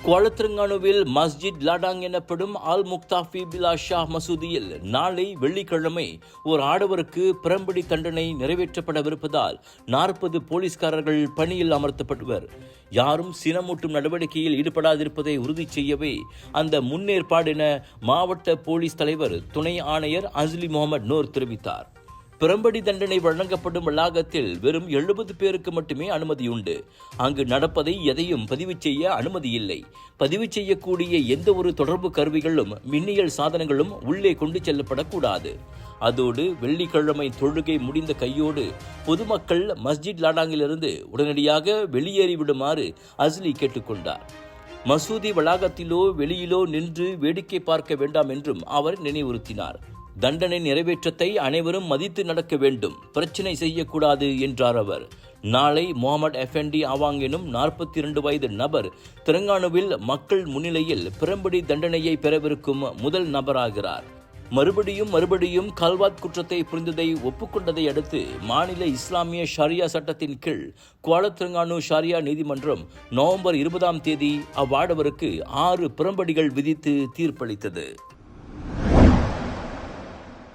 குவாலத்திரங்கானுவில் மஸ்ஜித் லாடாங் எனப்படும் அல் முக்தாஃபி பிலா ஷா மசூதியில் நாளை வெள்ளிக்கிழமை ஒரு ஆடவருக்கு பிரம்படி தண்டனை நிறைவேற்றப்படவிருப்பதால் 40 போலீஸ்காரர்கள் பணியில் அமர்த்தப்படுவர். யாரும் சினமூட்டும் நடவடிக்கையில் ஈடுபடாதிருப்பதை உறுதி செய்யவே அந்த முன்னேற்பாடு என மாவட்ட போலீஸ் தலைவர் துணை ஆணையர் அஸ்லி முகமது நூர் தெரிவித்தார். பிரம்படி தண்டனை வழங்கப்படும் வளாகத்தில் வெறும் 70 பேருக்கு மட்டுமே அனுமதியுண்டு. அங்கு நடப்பதை எதையும் பதிவு செய்ய அனுமதி இல்லை. பதிவு செய்யக்கூடிய எந்த ஒரு தொடர்பு கருவிகளும் மின்னியல் சாதனங்களும் உள்ளே கொண்டு செல்லப்படக்கூடாது. அதோடு வெள்ளிக்கிழமை தொழுகை முடிந்த கையோடு பொதுமக்கள் மஸ்ஜித் லாடாங்கிலிருந்து உடனடியாக வெளியேறிவிடுமாறு அஸ்லி கேட்டுக்கொண்டார். மசூதி வளாகத்திலோ வெளியிலோ நின்று வேடிக்கை பார்க்க வேண்டாம் என்றும் அவர் நினைவுறுத்தினார். தண்டனை நிறைவேற்றத்தை அனைவரும் மதித்து நடக்க வேண்டும், பிரச்சனை செய்யக்கூடாது என்றார் அவர். நாளை முகமது எஃபெண்டி அவாங் எனும் 42 வயது நபர் தெலங்கானாவில் மக்கள் முன்னிலையில் பிரம்படி தண்டனையை பெறவிருக்கும் முதல் நபராகிறார். மறுபடியும் கல்வாத் குற்றத்தை புரிந்ததை ஒப்புக்கொண்டதை அடுத்து மாநில இஸ்லாமிய ஷரியா சட்டத்தின் கீழ் குவாலத்திரங்கானு ஷரியா நீதிமன்றம் நவம்பர் 20ஆம் தேதி அவ்வாடவருக்கு 6 பிரம்படிகள் விதித்து தீர்ப்பளித்தது.